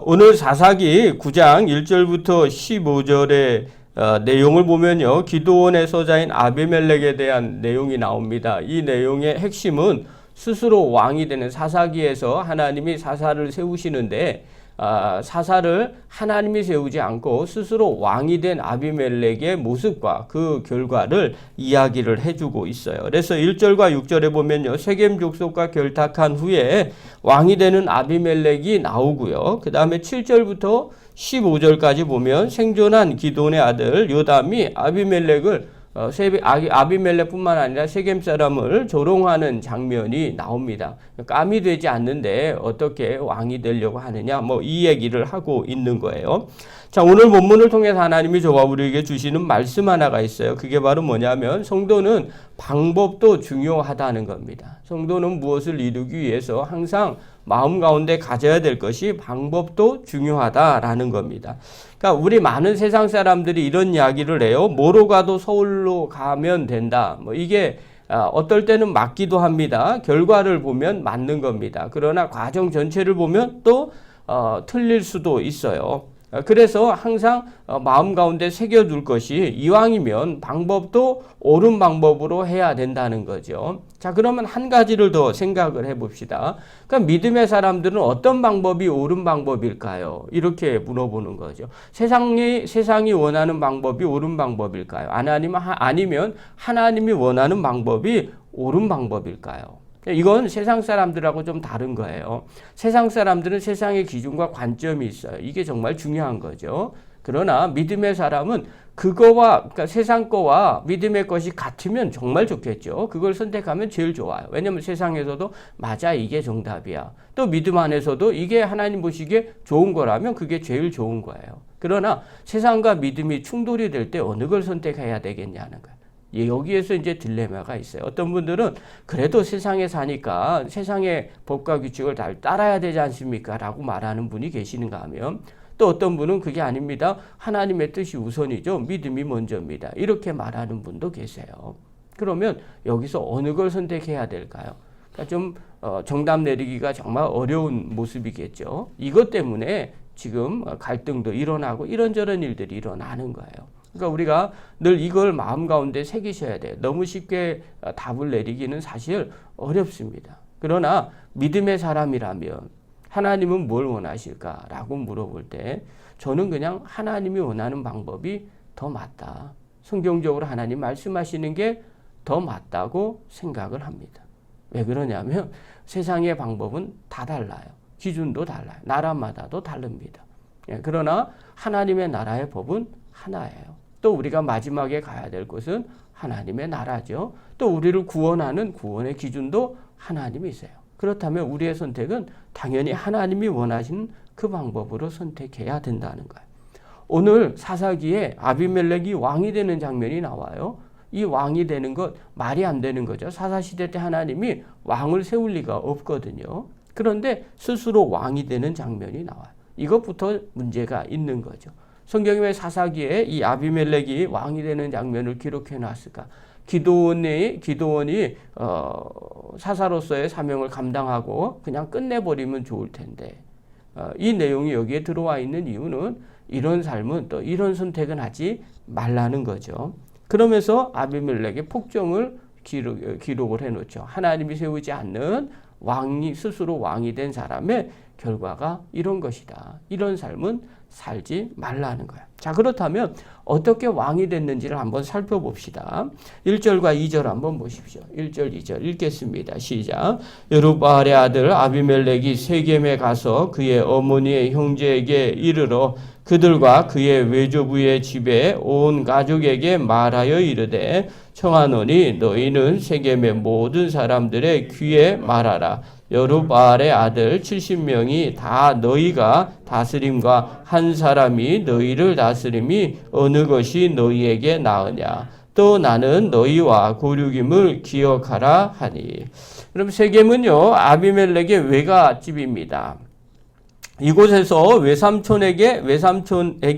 오늘 사사기 9장 1절부터 15절의 내용을 보면요. 기드온의 서자인 아비멜렉에 대한 내용이 나옵니다. 이 내용의 핵심은 스스로 왕이 되는 사사기에서 하나님이 사사를 세우시는데 사사를 하나님이 세우지 않고 스스로 왕이 된 아비멜렉의 모습과 그 결과를 이야기를 해주고 있어요. 그래서 1절과 6절에 보면요. 세겜 족속과 결탁한 후에 왕이 되는 아비멜렉이 나오고요. 그 다음에 7절부터 15절까지 보면 생존한 기드온의 아들 요담이 아비멜렉뿐만 아니라 세겜 사람을 조롱하는 장면이 나옵니다. 깜이 되지 않는데 어떻게 왕이 되려고 하느냐, 이 얘기를 하고 있는 거예요. 자, 오늘 본문을 통해서 하나님이 저와 우리에게 주시는 말씀 하나가 있어요. 그게 바로 뭐냐면 성도는 방법도 중요하다는 겁니다. 성도는 무엇을 이루기 위해서 항상 마음 가운데 가져야 될 것이 방법도 중요하다라는 겁니다. 그러니까 우리 많은 세상 사람들이 이런 이야기를 해요. 뭐로 가도 서울로 가면 된다. 이게 어떨 때는 맞기도 합니다. 결과를 보면 맞는 겁니다. 그러나 과정 전체를 보면 또 틀릴 수도 있어요. 그래서 항상 마음 가운데 새겨둘 것이 이왕이면 방법도 옳은 방법으로 해야 된다는 거죠. 자, 그러면 한 가지를 더 생각을 해봅시다. 그러니까 믿음의 사람들은 어떤 방법이 옳은 방법일까요? 이렇게 물어보는 거죠. 세상이 원하는 방법이 옳은 방법일까요? 아니면 하나님이 원하는 방법이 옳은 방법일까요? 이건 세상 사람들하고 좀 다른 거예요. 세상 사람들은 세상의 기준과 관점이 있어요. 이게 정말 중요한 거죠. 그러나 믿음의 사람은 그러니까 세상 거와 믿음의 것이 같으면 정말 좋겠죠. 그걸 선택하면 제일 좋아요. 왜냐하면 세상에서도 맞아, 이게 정답이야. 또 믿음 안에서도 이게 하나님 보시기에 좋은 거라면 그게 제일 좋은 거예요. 그러나 세상과 믿음이 충돌이 될 때 어느 걸 선택해야 되겠냐는 거예요. 여기에서 이제 딜레마가 있어요. 어떤 분들은 그래도 세상에 사니까 세상의 법과 규칙을 잘 따라야 되지 않습니까? 라고 말하는 분이 계시는가 하면 또 어떤 분은 그게 아닙니다. 하나님의 뜻이 우선이죠. 믿음이 먼저입니다. 이렇게 말하는 분도 계세요. 그러면 여기서 어느 걸 선택해야 될까요? 그러니까 좀 정답 내리기가 정말 어려운 모습이겠죠. 이것 때문에 지금 갈등도 일어나고 이런저런 일들이 일어나는 거예요. 그러니까 우리가 늘 이걸 마음 가운데 새기셔야 돼요. 너무 쉽게 답을 내리기는 사실 어렵습니다. 그러나 믿음의 사람이라면 하나님은 뭘 원하실까라고 물어볼 때 저는 그냥 하나님이 원하는 방법이 더 맞다. 성경적으로 하나님 말씀하시는 게 더 맞다고 생각을 합니다. 왜 그러냐면 세상의 방법은 다 달라요. 기준도 달라요. 나라마다도 다릅니다. 그러나 하나님의 나라의 법은 하나예요. 또 우리가 마지막에 가야 될 곳은 하나님의 나라죠. 또 우리를 구원하는 구원의 기준도 하나님이세요. 그렇다면 우리의 선택은 당연히 하나님이 원하시는 그 방법으로 선택해야 된다는 거예요. 오늘 사사기에 아비멜렉이 왕이 되는 장면이 나와요. 이 왕이 되는 것 말이 안 되는 거죠. 사사시대 때 하나님이 왕을 세울 리가 없거든요. 그런데 스스로 왕이 되는 장면이 나와요. 이것부터 문제가 있는 거죠. 성경이 왜 사사기에 이 아비멜렉이 왕이 되는 장면을 기록해 놨을까? 기드온이 사사로서의 사명을 감당하고 그냥 끝내버리면 좋을 텐데 이 내용이 여기에 들어와 있는 이유는 이런 삶은 또 이런 선택은 하지 말라는 거죠. 그러면서 아비멜렉의 폭정을 기록을 해놓죠. 하나님이 세우지 않는 스스로 왕이 된 사람의 결과가 이런 것이다. 이런 삶은 살지 말라는 거야. 자, 그렇다면 어떻게 왕이 됐는지를 한번 살펴봅시다. 1절과 2절 한번 보십시오. 1절, 2절 읽겠습니다. 시작. 여룹바알의 아들 아비멜렉이 세겜에 가서 그의 어머니의 형제에게 이르러 그들과 그의 외조부의 집에 온 가족에게 말하여 이르되 청하노니 너희는 세겜의 모든 사람들의 귀에 말하라. 여룹바알의 아들 70명이 다 너희가 다스림과 한 사람이 너희를 다스림이 어느 것이 너희에게 나으냐. 또 나는 너희와 고륙임을 기억하라 하니. 그럼 세겜은요 아비멜렉의 외갓집입니다. 이곳에서 외삼촌에게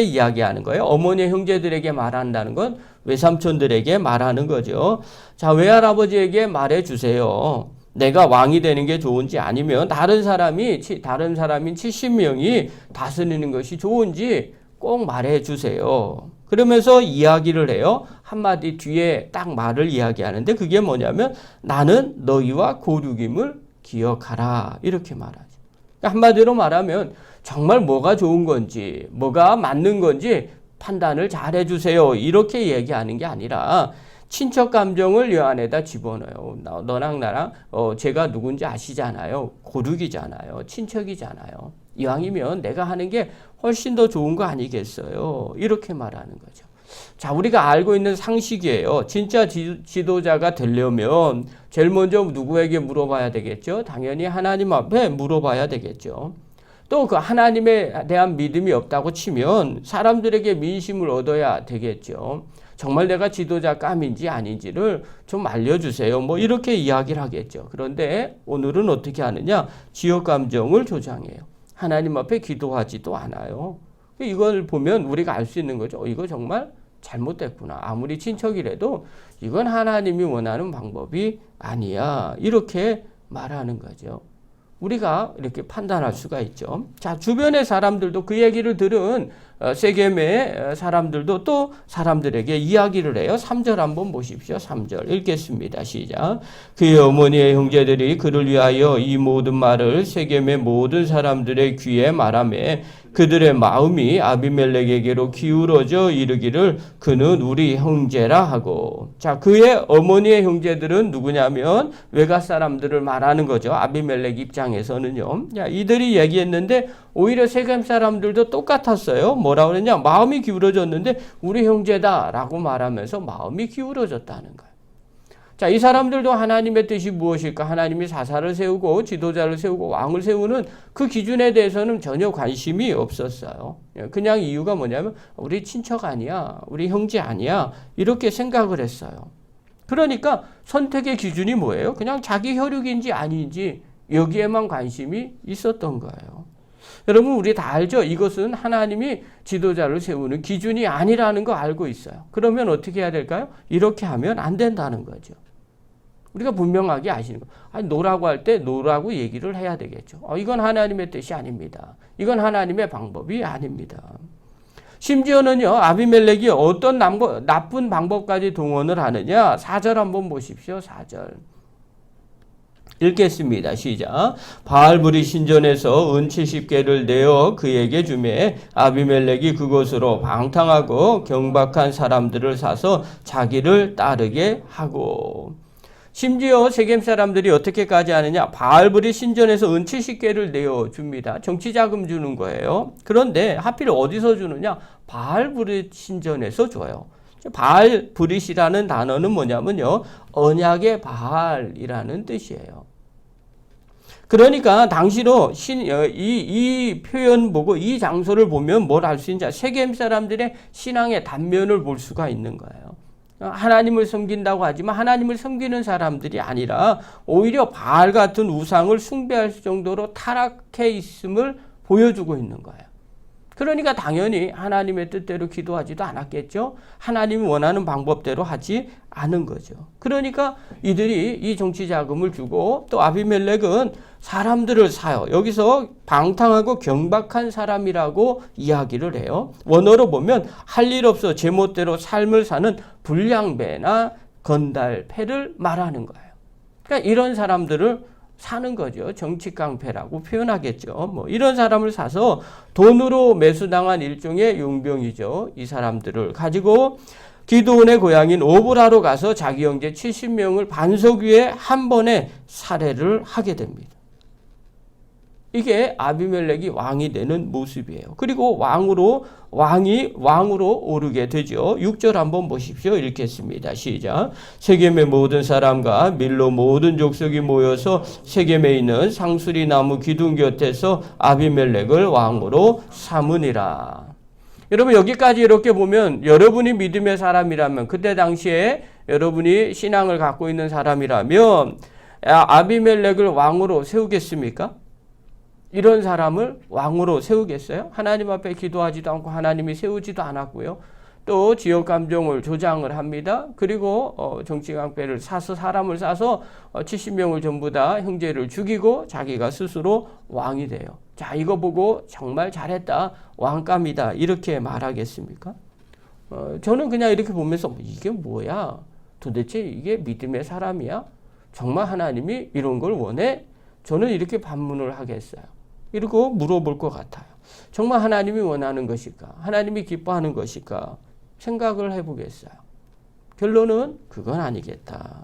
이야기하는 거예요. 어머니의 형제들에게 말한다는 건 외삼촌들에게 말하는 거죠. 자, 외할아버지에게 말해 주세요. 내가 왕이 되는 게 좋은지 아니면 다른 사람인 70명이 다스리는 것이 좋은지 꼭 말해 주세요. 그러면서 이야기를 해요. 한마디 뒤에 딱 말을 이야기하는데 그게 뭐냐면 나는 너희와 고륙임을 기억하라. 이렇게 말하죠. 한마디로 말하면 정말 뭐가 좋은 건지 뭐가 맞는 건지 판단을 잘 해주세요. 이렇게 얘기하는 게 아니라 친척 감정을 여 안에다 집어넣어요. 너랑 나랑 제가 누군지 아시잖아요. 고륙이잖아요. 친척이잖아요. 이왕이면 내가 하는 게 훨씬 더 좋은 거 아니겠어요. 이렇게 말하는 거죠. 자, 우리가 알고 있는 상식이에요. 진짜 지도자가 되려면 제일 먼저 누구에게 물어봐야 되겠죠? 당연히 하나님 앞에 물어봐야 되겠죠. 또 그 하나님에 대한 믿음이 없다고 치면 사람들에게 민심을 얻어야 되겠죠. 정말 내가 지도자감인지 아닌지를 좀 알려주세요. 뭐 이렇게 이야기를 하겠죠. 그런데 오늘은 어떻게 하느냐? 지역 감정을 조장해요. 하나님 앞에 기도하지도 않아요. 이걸 보면 우리가 알 수 있는 거죠. 이거 정말 잘못됐구나. 아무리 친척이라도 이건 하나님이 원하는 방법이 아니야. 이렇게 말하는 거죠. 우리가 이렇게 판단할 수가 있죠. 자, 주변의 사람들도 그 얘기를 들은 세겜의 사람들도 또 사람들에게 이야기를 해요. 3절 한번 보십시오. 3절 읽겠습니다. 시작. 그의 어머니의 형제들이 그를 위하여 이 모든 말을 세겜의 모든 사람들의 귀에 말하매 그들의 마음이 아비멜렉에게로 기울어져 이르기를 그는 우리 형제라 하고. 자, 그의 어머니의 형제들은 누구냐면 외가 사람들을 말하는 거죠. 아비멜렉 입장에서는요. 야, 이들이 얘기했는데 오히려 세겜 사람들도 똑같았어요. 뭐라 그러냐? 마음이 기울어졌는데 우리 형제다라고 말하면서 마음이 기울어졌다는 거예요. 자, 이 사람들도 하나님의 뜻이 무엇일까? 하나님이 사사를 세우고 지도자를 세우고 왕을 세우는 그 기준에 대해서는 전혀 관심이 없었어요. 그냥 이유가 뭐냐면 우리 친척 아니야, 우리 형제 아니야 이렇게 생각을 했어요. 그러니까 선택의 기준이 뭐예요? 그냥 자기 혈육인지 아닌지 여기에만 관심이 있었던 거예요. 여러분 우리 다 알죠? 이것은 하나님이 지도자를 세우는 기준이 아니라는 거 알고 있어요. 그러면 어떻게 해야 될까요? 이렇게 하면 안 된다는 거죠. 우리가 분명하게 아시는 거. 아니, 노라고 할 때 노라고 얘기를 해야 되겠죠. 이건 하나님의 뜻이 아닙니다. 이건 하나님의 방법이 아닙니다. 심지어는요, 아비멜렉이 어떤 나쁜 방법까지 동원을 하느냐. 4절 한번 보십시오. 4절. 읽겠습니다. 시작. 바알브리 신전에서 은 70개를 내어 그에게 주매 아비멜렉이 그곳으로 방탕하고 경박한 사람들을 사서 자기를 따르게 하고. 심지어 세겜 사람들이 어떻게까지 하느냐. 바알브리 신전에서 은 70개를 내어줍니다. 정치자금 주는 거예요. 그런데 하필 어디서 주느냐. 바알브리 신전에서 줘요. 바알브릿이라는 단어는 뭐냐면요. 언약의 바알이라는 뜻이에요. 그러니까 당시로 이 표현 보고 이 장소를 보면 뭘 알 수 있냐. 세겜 사람들의 신앙의 단면을 볼 수가 있는 거예요. 하나님을 섬긴다고 하지만 하나님을 섬기는 사람들이 아니라 오히려 바알 같은 우상을 숭배할 정도로 타락해 있음을 보여주고 있는 거예요. 그러니까 당연히 하나님의 뜻대로 기도하지도 않았겠죠. 하나님이 원하는 방법대로 하지 않은 거죠. 그러니까 이들이 이 정치 자금을 주고 또 아비멜렉은 사람들을 사요. 여기서 방탕하고 경박한 사람이라고 이야기를 해요. 원어로 보면 할 일 없어 제멋대로 삶을 사는 불량배나 건달패를 말하는 거예요. 그러니까 이런 사람들을 사는 거죠. 정치 깡패라고 표현하겠죠. 뭐 이런 사람을 사서 돈으로 매수당한 일종의 용병이죠. 이 사람들을 가지고 기드온의 고향인 오브라로 가서 자기 형제 70명을 반석 위에 한 번에 살해를 하게 됩니다. 이게 아비멜렉이 왕이 되는 모습이에요. 그리고 왕이 왕으로 오르게 되죠. 6절 한번 보십시오. 읽겠습니다. 시작. 세겜의 모든 사람과 밀로 모든 족속이 모여서 세겜에 있는 상수리 나무 기둥 곁에서 아비멜렉을 왕으로 삼으니라. 여러분 여기까지 이렇게 보면 여러분이 믿음의 사람이라면 그때 당시에 여러분이 신앙을 갖고 있는 사람이라면 아비멜렉을 왕으로 세우겠습니까? 이런 사람을 왕으로 세우겠어요? 하나님 앞에 기도하지도 않고 하나님이 세우지도 않았고요. 또 지역 감정을 조장을 합니다. 그리고 정치 깡패를 사서 사람을 사서 70명을 전부 다 형제를 죽이고 자기가 스스로 왕이 돼요. 자, 이거 보고 정말 잘했다, 왕감이다 이렇게 말하겠습니까? 저는 그냥 이렇게 보면서 이게 뭐야? 도대체 이게 믿음의 사람이야? 정말 하나님이 이런 걸 원해? 저는 이렇게 반문을 하겠어요. 이러고 물어볼 것 같아요. 정말 하나님이 원하는 것일까? 하나님이 기뻐하는 것일까? 생각을 해보겠어요. 결론은 그건 아니겠다.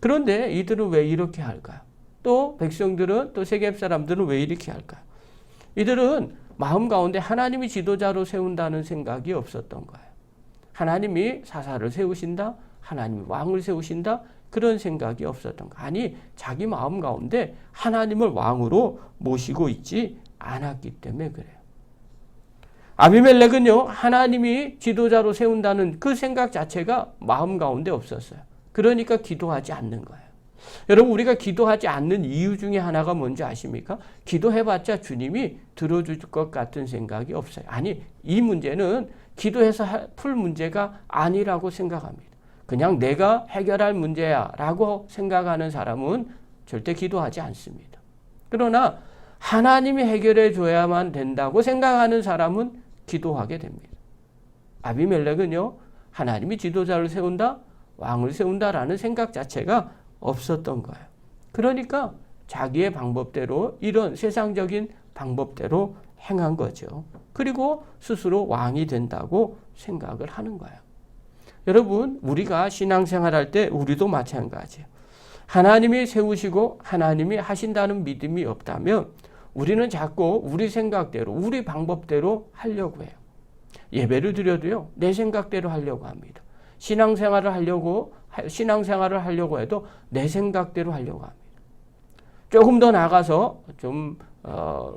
그런데 이들은 왜 이렇게 할까요? 또 백성들은, 또 세겜 사람들은 왜 이렇게 할까요? 이들은 마음 가운데 하나님이 지도자로 세운다는 생각이 없었던 거예요. 하나님이 사사를 세우신다, 하나님이 왕을 세우신다, 그런 생각이 없었던 거예요. 아니, 자기 마음 가운데 하나님을 왕으로 모시고 있지 않았기 때문에 그래요. 아비멜렉은요, 하나님이 지도자로 세운다는 그 생각 자체가 마음 가운데 없었어요. 그러니까 기도하지 않는 거예요. 여러분, 우리가 기도하지 않는 이유 중에 하나가 뭔지 아십니까? 기도해봤자 주님이 들어줄 것 같은 생각이 없어요. 아니, 이 문제는 기도해서 풀 문제가 아니라고 생각합니다. 그냥 내가 해결할 문제야 라고 생각하는 사람은 절대 기도하지 않습니다. 그러나 하나님이 해결해 줘야만 된다고 생각하는 사람은 기도하게 됩니다. 아비멜렉은요, 하나님이 지도자를 세운다, 왕을 세운다라는 생각 자체가 없었던 거예요. 그러니까 자기의 방법대로, 이런 세상적인 방법대로 행한 거죠. 그리고 스스로 왕이 된다고 생각을 하는 거예요. 여러분, 우리가 신앙생활할 때 우리도 마찬가지예요. 하나님이 세우시고 하나님이 하신다는 믿음이 없다면 우리는 자꾸 우리 생각대로, 우리 방법대로 하려고 해요. 예배를 드려도요, 내 생각대로 하려고 합니다. 신앙생활을 하려고 해도 내 생각대로 하려고 합니다. 조금 더 나가서 좀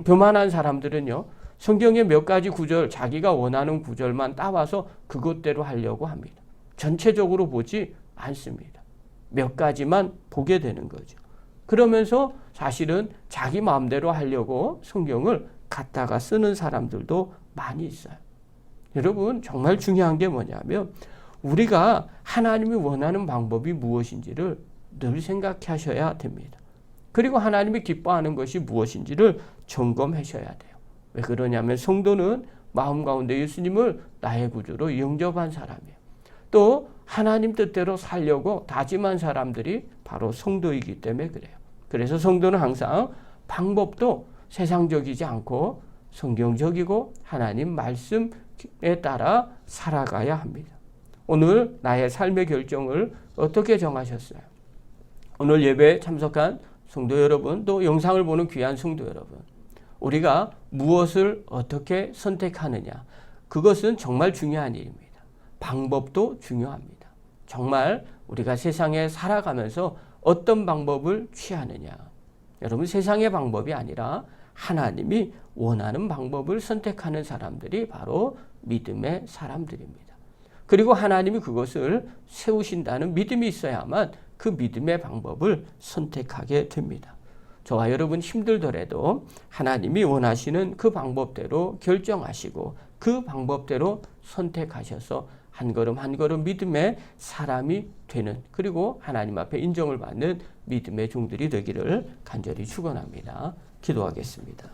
교만한 사람들은요, 성경의 몇 가지 구절, 자기가 원하는 구절만 따와서 그것대로 하려고 합니다. 전체적으로 보지 않습니다. 몇 가지만 보게 되는 거죠. 그러면서 사실은 자기 마음대로 하려고 성경을 갖다가 쓰는 사람들도 많이 있어요. 여러분, 정말 중요한 게 뭐냐면 우리가 하나님이 원하는 방법이 무엇인지를 늘 생각하셔야 됩니다. 그리고 하나님이 기뻐하는 것이 무엇인지를 점검하셔야 돼요. 왜 그러냐면 성도는 마음 가운데 예수님을 나의 구주로 영접한 사람이에요. 또 하나님 뜻대로 살려고 다짐한 사람들이 바로 성도이기 때문에 그래요. 그래서 성도는 항상 방법도 세상적이지 않고 성경적이고 하나님 말씀에 따라 살아가야 합니다. 오늘 나의 삶의 결정을 어떻게 정하셨어요? 오늘 예배에 참석한 성도 여러분, 또 영상을 보는 귀한 성도 여러분, 우리가 무엇을 어떻게 선택하느냐, 그것은 정말 중요한 일입니다. 방법도 중요합니다. 정말 우리가 세상에 살아가면서 어떤 방법을 취하느냐. 여러분, 세상의 방법이 아니라 하나님이 원하는 방법을 선택하는 사람들이 바로 믿음의 사람들입니다. 그리고 하나님이 그것을 세우신다는 믿음이 있어야만 그 믿음의 방법을 선택하게 됩니다. 저와 여러분 힘들더라도 하나님이 원하시는 그 방법대로 결정하시고 그 방법대로 선택하셔서 한 걸음 한 걸음 믿음의 사람이 되는, 그리고 하나님 앞에 인정을 받는 믿음의 종들이 되기를 간절히 축원합니다. 기도하겠습니다.